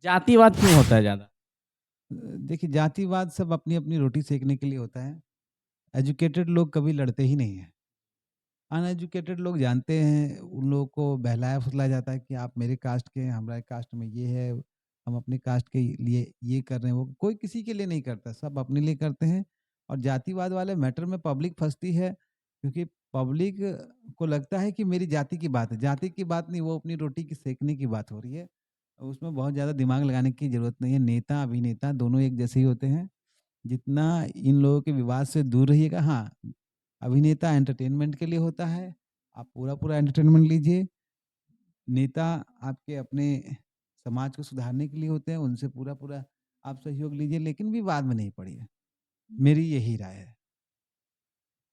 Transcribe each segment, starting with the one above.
जातिवाद क्यों होता है ज़्यादा? देखिए जातिवाद सब अपनी-अपनी रोटी सेकने के लिए होता है। एजुकेटेड लोग कभी लड़ते ही नहीं हैं। अनएजुकेटेड लोग जानते हैं, उन लोगों को बहलाया-फुसलाया जाता है कि आप मेरे कास्ट के हैं, हमारे कास्ट में ये है, हम अपने कास्ट के लिए ये कर रहे हैं, वो कोई किसी के लिए नहीं करता, सब अपने लिए करते हैं। और जातिवाद वाले मैटर में पब्लिक फँसती है, क्योंकि पब्लिक को लगता है कि मेरी जाति की बात है। जाति की बात नहीं, वो अपनी रोटी की सेकने की बात हो रही है। उसमें बहुत ज़्यादा दिमाग लगाने की ज़रूरत नहीं है। नेता, अभिनेता दोनों एक जैसे ही होते हैं। जितना इन लोगों के विवाद से दूर रहिएगा। हाँ, अभिनेता एंटरटेनमेंट के लिए होता है, आप पूरा-पूरा एंटरटेनमेंट लीजिए। नेता आपके अपने समाज को सुधारने के लिए होते हैं, उनसे पूरा-पूरा आप सहयोग लीजिए, लेकिन विवाद में नहीं पड़िए। मेरी यही राय है।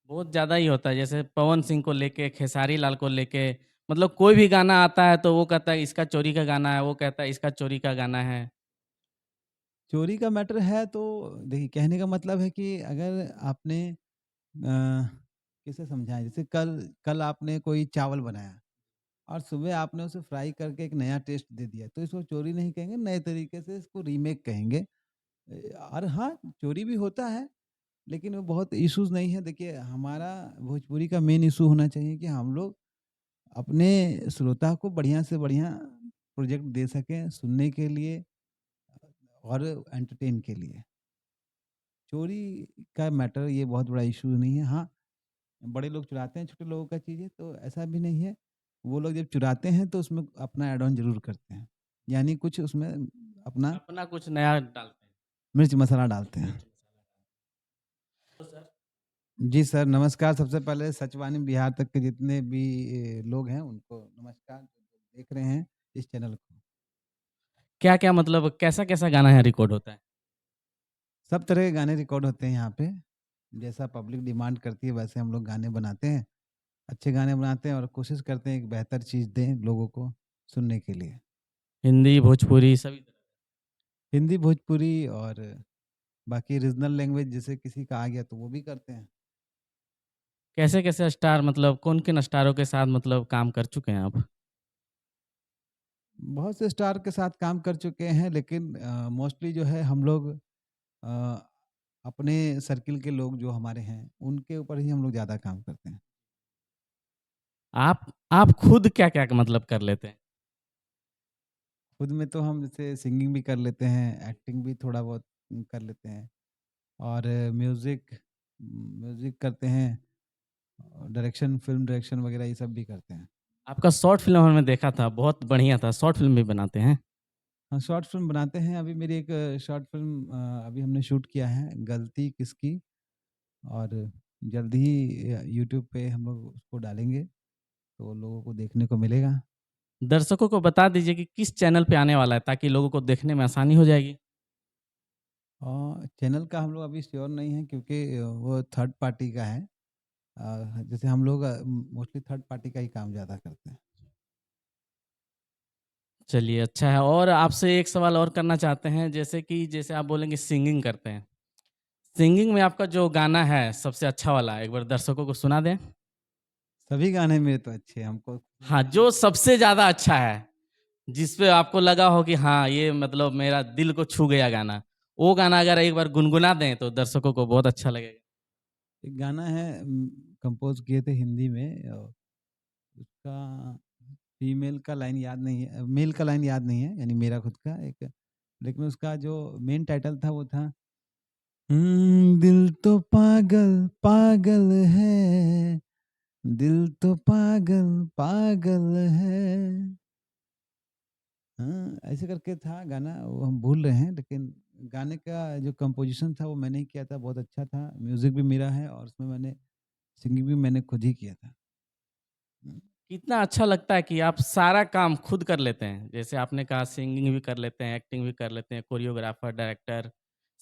बहुत ज़्यादा ही होता है, जैसे पवन सिंह को लेके, खेसारी लाल को लेके, मतलब कोई भी गाना आता है तो वो कहता है इसका चोरी का गाना है, वो कहता है इसका चोरी का गाना है। चोरी का मैटर है तो देखिए, कहने का मतलब है कि अगर आपने कैसे समझाएँ, जैसे कल कल आपने कोई चावल बनाया और सुबह आपने उसे फ्राई करके एक नया टेस्ट दे दिया, तो इसको चोरी नहीं कहेंगे, नए तरीके से इसको रीमेक कहेंगे। और हाँ, चोरी भी होता है, लेकिन वो बहुत इश्यूज़ नहीं है। देखिए, हमारा भोजपुरी का मेन इश्यू होना चाहिए कि हम लोग अपने श्रोता को बढ़िया से बढ़िया प्रोजेक्ट दे सकें सुनने के लिए और एंटरटेन के लिए। चोरी का मैटर ये बहुत बड़ा इश्यू नहीं है। हाँ, बड़े लोग चुराते हैं छोटे लोगों का चीज़ें, तो ऐसा भी नहीं है। वो लोग जब चुराते हैं तो उसमें अपना ऐड ऑन ज़रूर करते हैं। यानी कुछ उसमें अपना अपना कुछ नया डालते हैं, मिर्च मसाला डालते हैं। मिर्च मसाला डालते हैं। तो सर, जी सर, नमस्कार। सबसे पहले सचवानी बिहार तक के जितने भी लोग हैं उनको नमस्कार, जो देख रहे हैं इस चैनल को। क्या-क्या मतलब कैसा-कैसा गाना यहाँ रिकॉर्ड होता है? सब तरह के गाने रिकॉर्ड होते हैं यहाँ पे। जैसा पब्लिक डिमांड करती है वैसे हम लोग गाने बनाते हैं। अच्छे गाने बनाते हैं और कोशिश करते हैं एक बेहतर चीज़ दें लोगों को सुनने के लिए। हिंदी, भोजपुरी सभी तरह? हिंदी, भोजपुरी और बाकी रीजनल लैंग्वेज जैसे किसी का आ गया तो वो भी करते हैं। कैसे-कैसे स्टार मतलब कौन-किन स्टारों के साथ मतलब काम कर चुके हैं आप? बहुत से स्टार के साथ काम कर चुके हैं, लेकिन मोस्टली जो है हम लोग अ, अपने सर्किल के लोग जो हमारे हैं, उनके ऊपर ही हम लोग ज़्यादा काम करते हैं। आप खुद क्या-क्या मतलब कर लेते हैं? खुद में तो हम जैसे सिंगिंग भी कर लेते हैं, एक्टिंग भी थोड़ा बहुत कर लेते हैं और म्यूज़िक म्यूज़िक करते हैं और डायरेक्शन, फ़िल्म डायरेक्शन वगैरह ये सब भी करते हैं। आपका शॉर्ट फ़िल्म हमने देखा था, बहुत बढ़िया था। शॉर्ट फ़िल्म भी बनाते हैं? हाँ, शॉर्ट फ़िल्म बनाते हैं। अभी मेरी एक शॉर्ट फ़िल्म अभी हमने शूट किया है, गलती किसकी, और जल्द ही यूट्यूब पे हम लोग उसको डालेंगे, तो लोगों को देखने को मिलेगा। दर्शकों को बता दीजिए कि किस चैनल पे आने वाला है ताकि लोगों को देखने में आसानी हो जाएगी। चैनल का हम लोग अभी श्योर नहीं है, क्योंकि वो थर्ड पार्टी का है। जैसे हम लोग मोस्टली थर्ड पार्टी का ही काम ज़्यादा करते हैं। चलिए अच्छा है और आपसे एक सवाल और करना चाहते हैं जैसे कि जैसे आप बोलेंगे सिंगिंग करते हैं। सिंगिंग में आपका जो गाना है सबसे अच्छा वाला एक बार दर्शकों को सुना दें? सभी गाने मेरे तो अच्छे हैं, हमको हाँ, जो सबसे ज़्यादा अच्छा है, जिस पे आपको लगा हो कि हाँ, ये मतलब मेरा दिल को छू गया गाना। वो गाना अगर एक बार गुनगुना दें तो दर्शकों को बहुत अच्छा लगेगा। एक गाना है कंपोज़ किए थे हिंदी में, उसका फीमेल का लाइन याद नहीं है, मेल का लाइन याद नहीं है, यानी मेरा खुद का एक, लेकिन उसका जो मेन टाइटल था वो था दिल तो पागल पागल है, दिल तो पागल पागल है। हाँ, ऐसे करके था गाना, वो हम भूल रहे हैं, लेकिन गाने का जो कंपोज़िशन था वो मैंने ही किया था, बहुत अच्छा था। म्यूज़िक भी मेरा है और उसमें मैंने सिंगिंग भी मैंने खुद ही किया था। हुँ। कितना अच्छा लगता है कि आप सारा काम खुद कर लेते हैं। जैसे आपने कहा सिंगिंग भी कर लेते हैं, एक्टिंग भी कर लेते हैं, कोरियोग्राफर, डायरेक्टर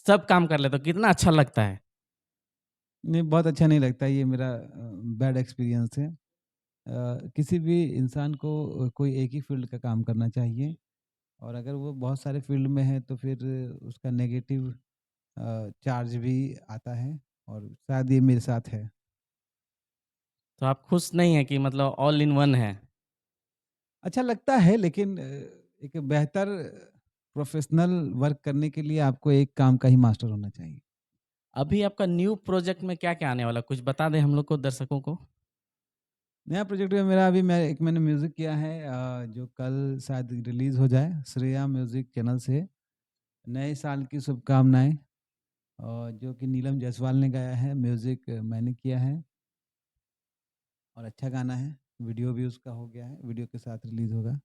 सब काम कर लेते हो। कितना अच्छा लगता है। नहीं, बहुत अच्छा नहीं लगता, ये मेरा बैड एक्सपीरियंस है। किसी भी इंसान को कोई एक ही फ़ील्ड का काम करना चाहिए, और अगर वो बहुत सारे फ़ील्ड में है तो फिर उसका नेगेटिव चार्ज भी आता है, और शायद ये मेरे साथ है। तो आप खुश नहीं हैं कि मतलब ऑल इन वन है? अच्छा लगता है, लेकिन एक बेहतर प्रोफ़ेशनल वर्क करने के लिए आपको एक काम का ही मास्टर होना चाहिए। अभी आपका न्यू प्रोजेक्ट में क्या-क्या आने वाला है? कुछ बता दें हम लोग को, दर्शकों को? नया प्रोजेक्ट में मेरा अभी मैंने म्यूज़िक किया है जो कल शायद रिलीज़ हो जाए श्रेया म्यूज़िक चैनल से। नए साल की शुभकामनाएँ जो कि नीलम जायसवाल ने गाया है, म्यूज़िक मैंने किया है और अच्छा गाना है। वीडियो भी उसका हो गया है, वीडियो के साथ रिलीज़ होगा।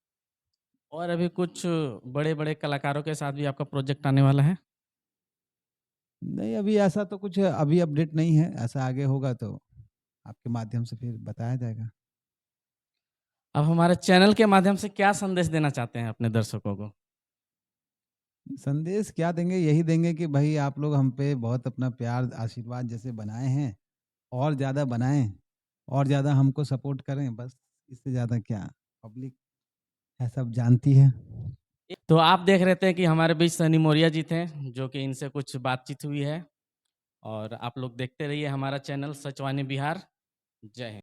और अभी कुछ बड़े-बड़े कलाकारों के साथ भी आपका प्रोजेक्ट आने वाला है? नहीं, अभी ऐसा तो कुछ अभी अपडेट नहीं है, ऐसा आगे होगा तो आपके माध्यम से फिर बताया जाएगा। आप हमारे चैनल के माध्यम से क्या संदेश देना चाहते हैं अपने दर्शकों को? संदेश क्या देंगे, यही देंगे कि भई आप लोग हम पे बहुत अपना प्यार, आशीर्वाद जैसे बनाए हैं, और ज़्यादा बनाएँ और ज़्यादा हमको सपोर्ट करें बस, इससे ज़्यादा क्या। पब्लिक है सब जानती है। तो आप देख रहे थे कि हमारे बीच सनी मौर्य जी थे, जो कि इनसे कुछ बातचीत हुई है और आप लोग देखते रहिए हमारा चैनल सच वाणी बिहार। जय हिंद।